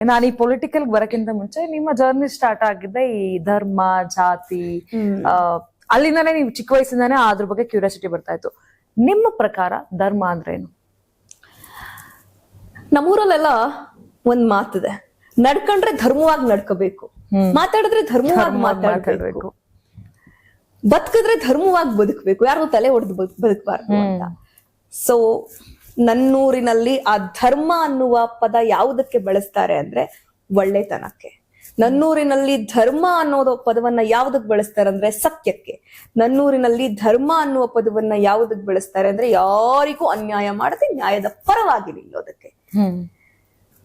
ನಾನು ಈ ಪೊಲಿಟಿಕಲ್ ಬರಕ್ಕಿಂತ ಮುಂಚೆ ನಿಮ್ಮ ಜರ್ನಿ ಸ್ಟಾರ್ಟ್ ಆಗಿದ್ದೆ ಈ ಧರ್ಮ ಜಾತಿ ಅಲ್ಲಿಂದಾನೇ ನೀವು ಚಿಕ್ಕ ವಯಸ್ಸಿಂದಾನೇ ಅದ್ರ ಬಗ್ಗೆ ಕ್ಯೂರಿಯಾಸಿಟಿ ಬರ್ತಾ ಇತ್ತು. ನಿಮ್ಮ ಪ್ರಕಾರ ಧರ್ಮ ಅಂದ್ರೆ ಏನು? ನಮ್ಮೂರಲ್ಲೆಲ್ಲ ಒಂದ್ ಮಾತಿದೆ, ನಡ್ಕೊಂಡ್ರೆ ಧರ್ಮವಾಗಿ ನಡ್ಕೋಬೇಕು, ಮಾತಾಡಿದ್ರೆ ಧರ್ಮವಾಗಿ ಮಾತಾಡ್ಬೇಕು, ಬದುಕಿದ್ರೆ ಧರ್ಮವಾಗಿ ಬದುಕಬೇಕು, ಯಾರು ತಲೆ ಹೊಡೆದು ಬದುಕಬಾರ್ದು ಅಂತ. ಸೊ ನನ್ನೂರಿನಲ್ಲಿ ಆ ಧರ್ಮ ಅನ್ನುವ ಪದ ಯಾವುದಕ್ಕೆ ಬಳಸ್ತಾರೆ ಅಂದ್ರೆ ಒಳ್ಳೆತನಕ್ಕೆ. ನನ್ನೂರಿನಲ್ಲಿ ಧರ್ಮ ಅನ್ನೋದು ಪದವನ್ನ ಯಾವುದಕ್ಕೆ ಬಳಸ್ತಾರೆ ಅಂದ್ರೆ ಸತ್ಯಕ್ಕೆ. ನನ್ನೂರಿನಲ್ಲಿ ಧರ್ಮ ಅನ್ನುವ ಪದವನ್ನ ಯಾವುದಕ್ಕೆ ಬಳಸ್ತಾರೆ ಅಂದ್ರೆ ಯಾರಿಗೂ ಅನ್ಯಾಯ ಮಾಡದೆ ನ್ಯಾಯದ ಪರವಾಗಿ ನಿಲ್ಲೋದಕ್ಕೆ.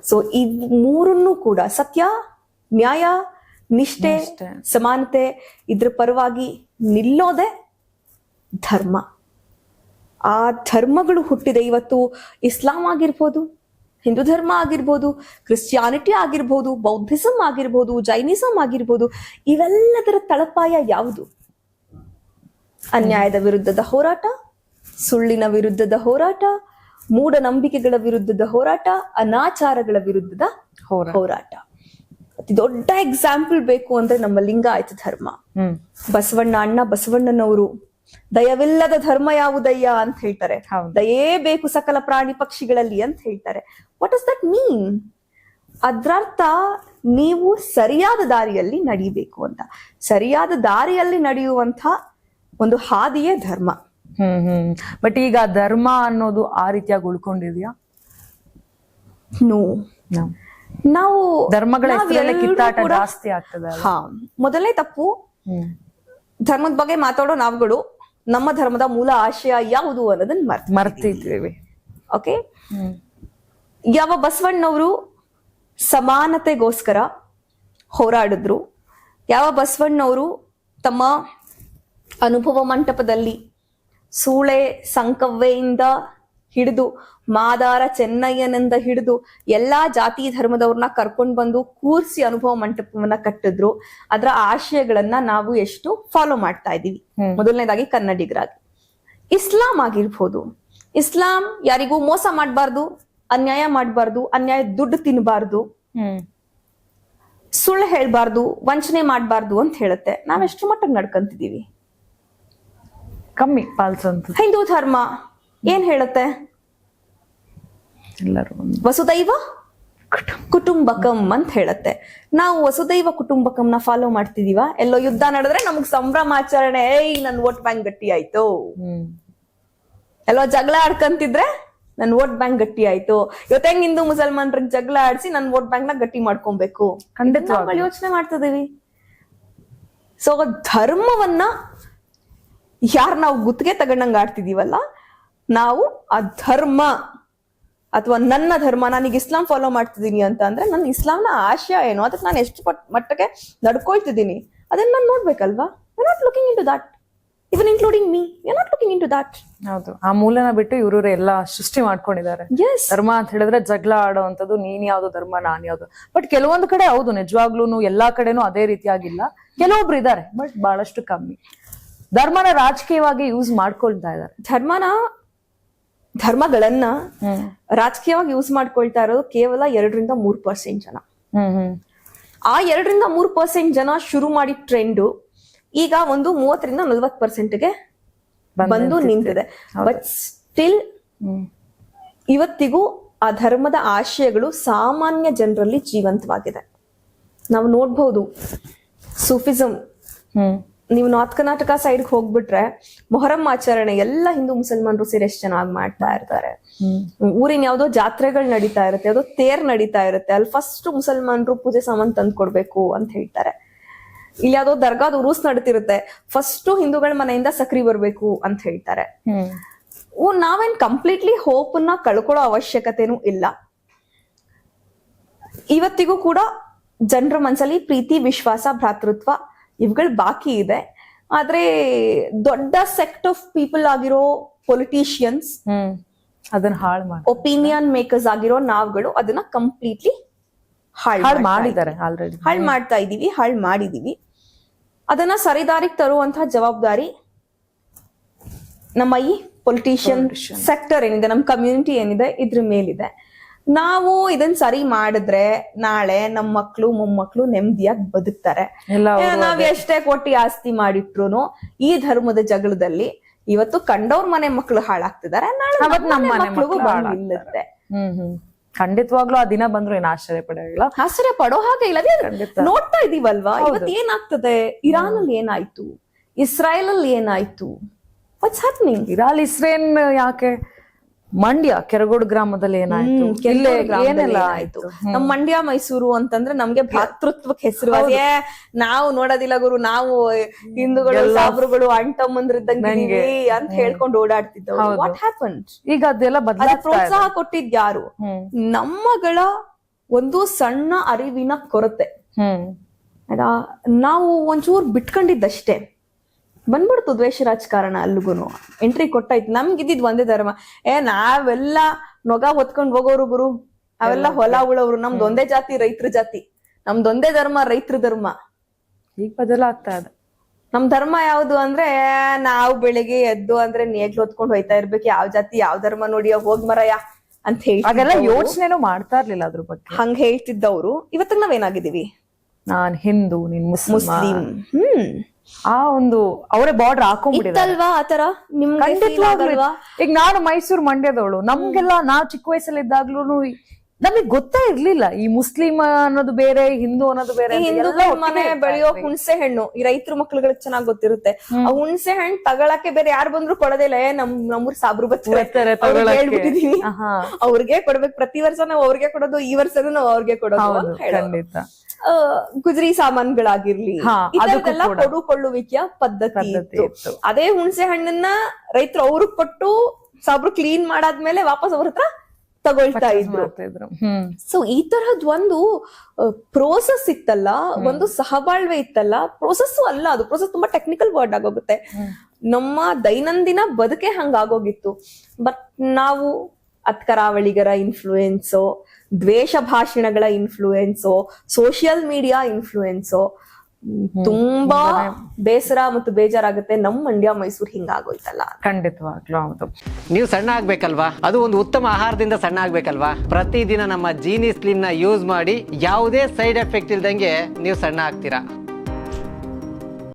ಸೊ ಈ ಮೂರನ್ನು ಕೂಡ ಸತ್ಯ, ನ್ಯಾಯ, ನಿಷ್ಠೆ, ಸಮಾನತೆ, ಇದ್ರ ಪರವಾಗಿ ನಿಲ್ಲೋದೆ ಧರ್ಮ. ಆ ಧರ್ಮಗಳು ಹುಟ್ಟಿದೆ. ಇವತ್ತು ಇಸ್ಲಾಂ ಆಗಿರ್ಬೋದು, ಹಿಂದೂ ಧರ್ಮ ಆಗಿರ್ಬೋದು, ಕ್ರಿಶ್ಚಿಯಾನಿಟಿ ಆಗಿರ್ಬೋದು, ಬೌದ್ಧಿಸಂ ಆಗಿರ್ಬೋದು, ಜೈನಿಸಂ ಆಗಿರ್ಬೋದು, ಇವೆಲ್ಲದರ ತಳಪಾಯ ಯಾವುದು? ಅನ್ಯಾಯದ ವಿರುದ್ಧದ ಹೋರಾಟ, ಸುಳ್ಳಿನ ವಿರುದ್ಧದ ಹೋರಾಟ, ಮೂಢನಂಬಿಕೆಗಳ ವಿರುದ್ಧದ ಹೋರಾಟ, ಅನಾಚಾರಗಳ ವಿರುದ್ಧದ ಹೋರಾಟ. ಅತಿ ದೊಡ್ಡ ಎಕ್ಸಾಂಪಲ್ ಬೇಕು ಅಂದ್ರೆ ನಮ್ಮ ಲಿಂಗಾಯತ ಧರ್ಮ. ಅಣ್ಣ ಬಸವಣ್ಣನವರು ದಯವಿಲ್ಲದ ಧರ್ಮ ಯಾವುದಯ್ಯ ಅಂತ ಹೇಳ್ತಾರೆ. ದಯೇ ಬೇಕು ಸಕಲ ಪ್ರಾಣಿ ಪಕ್ಷಿಗಳಲ್ಲಿ ಅಂತ ಹೇಳ್ತಾರೆ. What does that mean? ಅದ್ರರ್ಥ ನೀವು ಸರಿಯಾದ ದಾರಿಯಲ್ಲಿ ನಡೀಬೇಕು ಅಂತ. ಸರಿಯಾದ ದಾರಿಯಲ್ಲಿ ನಡೆಯುವಂತ ಒಂದು ಹಾದಿಯೇ ಧರ್ಮ. ಬಟ್ ಈಗ ಧರ್ಮ ಅನ್ನೋದು ಆ ರೀತಿಯಾಗಿ ಉಳ್ಕೊಂಡಿದ್ಯಾ? ನಾವು ಧರ್ಮಗಳ ಕಿತ್ತಾಟ ಜಾಸ್ತಿ ಆಗ್ತದೆ. ಮೊದಲನೇ ತಪ್ಪು, ಧರ್ಮದ ಬಗ್ಗೆ ಮಾತಾಡೋ ನಾವುಗಳು ನಮ್ಮ ಧರ್ಮದ ಮೂಲ ಆಶಯ ಯಾವುದು ಅನ್ನೋದನ್ನ ಮರ್ತಿದ್ದೀವಿ. ಓಕೆ, ಯಾವ ಬಸವಣ್ಣವರು ಸಮಾನತೆಗೋಸ್ಕರ ಹೋರಾಡಿದ್ರು, ಯಾವ ಬಸವಣ್ಣವರು ತಮ್ಮ ಅನುಭವ ಮಂಟಪದಲ್ಲಿ ಸೂಳೆ ಸಂಕವ್ವೆಯಿಂದ ಹಿಡಿದು ಮಾದಾರ ಚೆನ್ನಯ್ಯನಿಂದ ಹಿಡಿದು ಎಲ್ಲಾ ಜಾತಿ ಧರ್ಮದವ್ರನ್ನ ಕರ್ಕೊಂಡ್ ಬಂದು ಕೂರ್ಸಿ ಅನುಭವ ಮಂಟಪವನ್ನ ಕಟ್ಟಿದ್ರು. ಅದರ ಆಶಯಗಳನ್ನ ನಾವು ಎಷ್ಟು ಫಾಲೋ ಮಾಡ್ತಾ ಇದೀವಿ? ಮೊದಲನೇದಾಗಿ ಕನ್ನಡಿಗರಾಗಿ. ಇಸ್ಲಾಂ ಆಗಿರ್ಬೋದು, ಇಸ್ಲಾಂ ಯಾರಿಗೂ ಮೋಸ ಮಾಡಬಾರ್ದು, ಅನ್ಯಾಯ ಮಾಡಬಾರ್ದು, ಅನ್ಯಾಯ ದುಡ್ಡು ತಿನ್ನಬಾರ್ದು, ಸುಳ್ಳು ಹೇಳ್ಬಾರ್ದು, ವಂಚನೆ ಮಾಡಬಾರ್ದು ಅಂತ ಹೇಳುತ್ತೆ. ನಾವೆಷ್ಟು ಮಟ್ಟಿಗೆ ನಡ್ಕಂತಿದೀವಿ? ಕಮ್ಮಿ ಪಾಲ್ಸಂತ. ಹಿಂದೂ ಧರ್ಮ ಏನ್ ಹೇಳುತ್ತೆ? ವಸುದೈವ ಕುಟುಂಬಕಂ ಅಂತ ಹೇಳುತ್ತೆ. ನಾವು ವಸುದೈವ ಕುಟುಂಬಕಂನ ಫಾಲೋ ಮಾಡ್ತಿದೀವ? ಎಲ್ಲೋ ಯುದ್ಧ ನಡೆದ್ರೆ ನಮಗ್ ಸಂಭ್ರಮಾಚರಣೆ, ನನ್ ವೋಟ್ ಬ್ಯಾಂಕ್ ಗಟ್ಟಿ ಆಯ್ತು. ಎಲ್ಲೋ ಜಗಳ ಆಡ್ಕಂತಿದ್ರೆ ನನ್ ವೋಟ್ ಬ್ಯಾಂಕ್ ಗಟ್ಟಿ ಆಯ್ತು. ಇವತ್ತ ಹೆಂಗ್ ಹಿಂದೂ ಮುಸಲ್ಮಾನ್ರಿಗೆ ಜಗಳ ಆಡ್ಸಿ ನನ್ ವೋಟ್ ಬ್ಯಾಂಕ್ ನ ಗಟ್ಟಿ ಮಾಡ್ಕೊಬೇಕು, ಖಂಡಿತ ಯೋಚನೆ ಮಾಡ್ತಿದೀವಿ. ಸೊ ಧರ್ಮವನ್ನ ಯಾರು ನಾವು ಗುತ್ತಿಗೆ ತಗೊಂಡಂಗ ಆಡ್ತಿದೀವಲ್ಲ, ನಾವು ಆ ಧರ್ಮ ಅಥವಾ ನನ್ನ ಧರ್ಮ, ನಾನೀಗ ಇಸ್ಲಾಂ ಫಾಲೋ ಮಾಡ್ತಿದ್ದೀನಿ ಅಂತ ಅಂದ್ರೆ ನನ್ನ ಇಸ್ಲಾಂನ ಆಶಯ ಏನು, ಅದಕ್ಕೆ ನಾನು ಎಷ್ಟು ಮಟ್ಟಕ್ಕೆ ನಡ್ಕೊಳ್ತಿದ್ದೀನಿ ಅದನ್ನ ನಾನು ನೋಡ್ಬೇಕಲ್ವಾ? You not looking into that, even including me, you not looking into that. ಹೌದು, ಆ ಮೂಲನ ಬಿಟ್ಟು ಇವರು ಎಲ್ಲ ಸೃಷ್ಟಿ ಮಾಡ್ಕೊಂಡಿದ್ದಾರೆ. ಧರ್ಮ ಅಂತ ಹೇಳಿದ್ರೆ ಜಗಳ ಆಡೋವಂಥದ್ದು, ನೀನ್ ಯಾವ್ದು ಧರ್ಮ ನಾನ್ ಯಾವ್ದು. ಬಟ್ ಕೆಲವೊಂದು ಕಡೆ ಹೌದು, ನಿಜವಾಗ್ಲೂ ಎಲ್ಲಾ ಕಡೆನೂ ಅದೇ ರೀತಿಯಾಗಿಲ್ಲ. ಕೆಲವೊಬ್ರು ಇದ್ದಾರೆ, ಬಟ್ ಬಹಳಷ್ಟು ಕಮ್ಮಿ. ಧರ್ಮನ ರಾಜಕೀಯವಾಗಿ ಯೂಸ್ ಮಾಡ್ಕೊಳ್ತಾ ಇದ್ದಾರೆ. ಧರ್ಮಗಳನ್ನ ರಾಜಕೀಯವಾಗಿ ಯೂಸ್ ಮಾಡ್ಕೊಳ್ತಾ ಇರೋದು ಕೇವಲ 2-3% ಜನ. ಆ 2-3% ಜನ ಶುರು ಮಾಡಿದ ಟ್ರೆಂಡು ಈಗ ಒಂದು 30-40%ಗೆ ಬಂದು ನಿಂತಿದೆ. ಬಟ್ ಸ್ಟಿಲ್ ಇವತ್ತಿಗೂ ಆ ಧರ್ಮದ ಆಶಯಗಳು ಸಾಮಾನ್ಯ ಜನರಲ್ಲಿ ಜೀವಂತವಾಗಿದೆ. ನಾವು ನೋಡ್ಬಹುದು, ಸೂಫಿಸಂ, ನೀವು ನಾರ್ತ್ ಕರ್ನಾಟಕ ಸೈಡ್ಗೆ ಹೋಗ್ಬಿಟ್ರೆ ಮೊಹರಂ ಆಚರಣೆ ಎಲ್ಲ ಹಿಂದೂ ಮುಸಲ್ಮಾನರು ಸೇರಿ ಎಷ್ಟು ಚೆನ್ನಾಗಿ ಮಾಡ್ತಾ ಇರ್ತಾರೆ. ಊರಿನ ಯಾವ್ದೋ ಜಾತ್ರೆಗಳು ನಡೀತಾ ಇರುತ್ತೆ, ಯಾವ್ದೋ ತೇರ್ ನಡೀತಾ ಇರುತ್ತೆ, ಅಲ್ಲಿ ಫಸ್ಟ್ ಮುಸಲ್ಮಾನರು ಪೂಜೆ ಸಾಮಾನ್ ತಂದು ಕೊಡ್ಬೇಕು ಅಂತ ಹೇಳ್ತಾರೆ. ಇಲ್ಲಿ ಯಾವ್ದೋ ದರ್ಗಾದ ಉರೂಸ್ ನಡೀತಿರುತ್ತೆ, ಫಸ್ಟ್ ಹಿಂದೂಗಳ ಮನೆಯಿಂದ ಸಕ್ರಿ ಬರ್ಬೇಕು ಅಂತ ಹೇಳ್ತಾರೆ. ನಾವೇನ್ ಕಂಪ್ಲೀಟ್ಲಿ ಹೋಪ್ ನ ಕಳ್ಕೊಳ್ಳೋ ಅವಶ್ಯಕತೆನೂ ಇಲ್ಲ. ಇವತ್ತಿಗೂ ಕೂಡ ಜನರ ಮನಸ್ಸಲ್ಲಿ ಪ್ರೀತಿ, ವಿಶ್ವಾಸ, ಭ್ರಾತೃತ್ವ ಇವುಗಳು ಬಾಕಿ ಇದೆ. ಆದ್ರೆ ದೊಡ್ಡ ಸೆಕ್ಟ್ ಆಫ್ ಪೀಪಲ್ ಆಗಿರೋ ಪೊಲಿಟಿಷಿಯನ್ಸ್, ಅದನ್ನ ಒಪಿನಿಯನ್ ಮೇಕರ್ಸ್ ಆಗಿರೋ ನಾವುಗಳು ಅದನ್ನ ಕಂಪ್ಲೀಟ್ಲಿ ಹಾಳು ಮಾಡ್ತಾ ಇದೀವಿ, ಹಾಳು ಮಾಡಿದೀವಿ. ಅದನ್ನ ಸರಿದಾರಿಗೆ ತರುವಂತಹ ಜವಾಬ್ದಾರಿ ನಮ್ಮ ಈ ಪೊಲಿಟಿಷಿಯನ್ ಸೆಕ್ಟರ್ ಏನಿದೆ, ನಮ್ಮ ಕಮ್ಯುನಿಟಿ ಏನಿದೆ, ಇದ್ರ ಮೇಲಿದೆ. ನಾವು ಇದನ್ ಸರಿ ಮಾಡಿದ್ರೆ ನಾಳೆ ನಮ್ಮ ಮಕ್ಳು ಮೊಮ್ಮಕ್ಳು ನೆಮ್ಮದಿಯಾಗಿ ಬದುಕ್ತಾರೆ. ನಾವ್ ಎಷ್ಟೇ ಕೋಟಿ ಆಸ್ತಿ ಮಾಡಿಟ್ರುನು ಈ ಧರ್ಮದ ಜಗಳದಲ್ಲಿ ಇವತ್ತು ಕಂಡವ್ರ ಮನೆ ಮಕ್ಳು ಹಾಳಾಗ್ತಿದಾರೆ, ನಾಳೆ ನಮ್ಮ ಮಕ್ಳಿಗೂ ಬಂದು ನಿಲ್ಲುತ್ತೆ. ಖಂಡಿತವಾಗ್ಲೂ ಆ ದಿನ ಬಂದ್ರು ಏನ್ ಆಶ್ಚರ್ಯ ಪಡೋ ಹಾಗೆ ಇಲ್ಲ. ನೋಡ್ತಾ ಇದೀವಲ್ವಾ ಇವತ್ತು ಏನಾಗ್ತದೆ, ಇರಾನ್ ಅಲ್ಲಿ ಏನಾಯ್ತು, ಇಸ್ರಾಯೇಲ್ ಅಲ್ಲಿ ಏನಾಯ್ತು, ವಾಟ್ಸ್ ಹ್ಯಾಪನಿಂಗ್. ಇರಾನ್ ಇಸ್ರೇಲ್ ಯಾಕೆ, ಮಂಡ್ಯ ಕೆರಗೋಡು ಗ್ರಾಮದಲ್ಲಿ ಏನಾಯ್ತು, ಏನೆಲ್ಲ ಆಯ್ತು. ನಮ್ ಮಂಡ್ಯ ಮೈಸೂರು ಅಂತಂದ್ರೆ ನಮ್ಗೆ ಭ್ರಾತೃತ್ವಕ್ಕೆ ಹೆಸರು. ನಾವು ನೋಡೋದಿಲ್ಲ ಗುರು, ನಾವು ಹಿಂದೂಗಳು ಸಾಬ್ರುಗಳು ಅಣ್ತಮ್ಮಂದ್ರಿದ್ದಂಗೆ ಅಂತ ಹೇಳ್ಕೊಂಡು ಓಡಾಡ್ತಿದ್ದವು. What happen? ಈಗ ಅದೆಲ್ಲ ಪ್ರೋತ್ಸಾಹ ಕೊಟ್ಟಿದ್ ಯಾರು? ನಮ್ಮಗಳ ಒಂದು ಸಣ್ಣ ಅರಿವಿನ ಕೊರತೆ. ಆಯ್ತಾ, ನಾವು ಒಂಚೂರು ಬಿಟ್ಕೊಂಡಿದ್ದಷ್ಟೇ ಬಂದ್ಬಿಡ್ತು ದ್ವೇಷ ರಾಜಕಾರಣ. ಅಲ್ಲಿಗೂನು ಎಂಟ್ರಿ ಕೊಟ್ಟಾಯ್ತು. ನಮ್ಗಿದ್ದಿದ್ ಒಂದೇ ಧರ್ಮ. ನಾವೆಲ್ಲ ನೊಗ ಹೊತ್ಕೊಂಡ್ ಹೋಗೋರು ಗುರು, ಅವೆಲ್ಲ ಹೊಲ ಉಳವ್ರು. ನಮ್ದೊಂದೇ ಜಾತಿ, ರೈತರ ಜಾತಿ. ನಮ್ದೊಂದೇ ಧರ್ಮ, ರೈತರ ಧರ್ಮ. ಈಗ ಬದಲಾಗ್ತಾ ಇದೆ. ನಮ್ ಧರ್ಮ ಯಾವ್ದು ಅಂದ್ರೆ, ನಾವು ಬೆಳಿಗ್ಗೆ ಎದ್ದು ಅಂದ್ರೆ ನೇಗ್ಲು ಹೊತ್ಕೊಂಡ್ ಹೋಯ್ತಾ ಇರ್ಬೇಕು. ಯಾವ ಜಾತಿ ಯಾವ ಧರ್ಮ ನೋಡಿ ಹೋಗ್ ಮರಯ ಅಂತ ಹೇಳಿ ಅದೆಲ್ಲ ಯೋಚನೆನೂ ಮಾಡ್ತಾ ಇರ್ಲಿಲ್ಲ ಅದ್ರ ಬಗ್ಗೆ. ಹಂಗ ಹೇಳ್ತಿದ್ದವ್ರು ಇವತ್ತಿಗೆ ನಾವೇನಾಗಿದ್ದೀವಿ, ನಾನ್ ಹಿಂದೂ, ನೀನ್ ಮುಸ್ಲಿಂ. ಆ ಒಂದು ಅವರೇ ಬಾರ್ಡರ್ ಹಾಕೊಂಡ್ಬಿಟ್ಟಿದಲ್ವಾ ಆತರ. ಈಗ ನಾನು ಮೈಸೂರು ಮಂಡ್ಯದವಳು, ನಮ್ಗೆಲ್ಲ ನಾವ್ ಚಿಕ್ಕ ವಯಸ್ಸಲ್ಲಿ ಇದ್ದಾಗ್ಲೂ ನಮಗ್ ಗೊತ್ತೇ ಇರ್ಲಿಲ್ಲ ಈ ಮುಸ್ಲಿಂ ಅನ್ನೋದು ಬೇರೆ, ಹಿಂದೂ ಅನ್ನೋದು ಬೇರೆ. ಮನೆ ಬೆಳೆಯೋ ಹುಣಸೆ ಹಣ್ಣು ಈ ರೈತರ ಮಕ್ಳುಗಳಿಗೆ ಚೆನ್ನಾಗ್ ಗೊತ್ತಿರುತ್ತೆ. ಆ ಹುಣಸೆ ಹಣ್ಣು ತಗೊಳಕ್ಕೆ ಬೇರೆ ಯಾರು ಬಂದ್ರು ಕೊಡೋದೇ ಇಲ್ಲ. ನಮ್ಮೂರ್ ಸಾಬ್ರು ಬರ್ತಾರೆ, ಹೇಳ್ಬಿಟ್ಟಿದೀವಿ, ಅವ್ರಿಗೆ ಕೊಡ್ಬೇಕು. ಪ್ರತಿ ವರ್ಷ ನಾವು ಅವ್ರಿಗೆ ಕೊಡೋದು, ಈ ವರ್ಷನೂ ನಾವು ಅವ್ರಿಗೆ ಕೊಡೋದು. ಗುಜರಿ ಸಾಮಾನ್ಗಳಾಗಿರ್ಲಿ, ಇದೆಲ್ಲ ಕೊಡುಕೊಳ್ಳುವಿಕೆಯ ಪದ್ಧತಿ ಇತ್ತು. ಅದೇ ಹುಣಸೆ ಹಣ್ಣನ್ನ ರೈತರು ಅವ್ರಿಗೆ ಕೊಟ್ಟು ಸಾಬ್ರು ಕ್ಲೀನ್ ಮಾಡಾದ್ಮೇಲೆ ವಾಪಸ್ ಅವ್ರ ಹತ್ರ ತಗೊಳ್ತಾ ಇದ್ರು. ಸೊ ಈ ತರದ್ ಒಂದು ಪ್ರೋಸೆಸ್ ಇತ್ತಲ್ಲ, ಒಂದು ಸಹಬಾಳ್ವೆ ಇತ್ತಲ್ಲ. ಪ್ರೋಸೆಸ್ ಅಲ್ಲ ಅದು, ಪ್ರೋಸೆಸ್ ತುಂಬಾ ಟೆಕ್ನಿಕಲ್ ವರ್ಡ್ ಆಗೋಗುತ್ತೆ. ನಮ್ಮ ದೈನಂದಿನ ಬದುಕೆ ಹಂಗಾಗೋಗಿತ್ತು. ಬಟ್ ನಾವು ಅತ್ಕರಾವಳಿಗರ ಇನ್ಫ್ಲೂಯೆನ್ಸು, ದ್ವೇಷ ಭಾಷಣಗಳ ಇನ್ಫ್ಲೂಯೆನ್ಸು, ಸೋಷಿಯಲ್ ಮೀಡಿಯಾ ಇನ್ಫ್ಲೂಯೆನ್ಸು ತುಂಬಾ ಬೇಸರ ಮತ್ತು ಬೇಜಾರಾಗುತ್ತೆ. ನಮ್ ಮಂಡ್ಯ ಮೈಸೂರು ಹಿಂಗಾಗೋಯ್ತಲ್ಲ. ಖಂಡಿತವಾಗ್ಲೂ ಹೌದು. ನೀವು ಸಣ್ಣ ಆಗ್ಬೇಕಲ್ವಾ, ಅದು ಒಂದು ಉತ್ತಮ ಆಹಾರದಿಂದ ಸಣ್ಣ ಆಗ್ಬೇಕಲ್ವಾ. ಪ್ರತಿದಿನ ನಮ್ಮ ಜೀನಿ ಸ್ಲಿಮ್ ನ ಯೂಸ್ ಮಾಡಿ ಯಾವುದೇ ಸೈಡ್ ಎಫೆಕ್ಟ್ ಇಲ್ದಂಗೆ ನೀವು ಸಣ್ಣ ಆಗ್ತೀರಾ.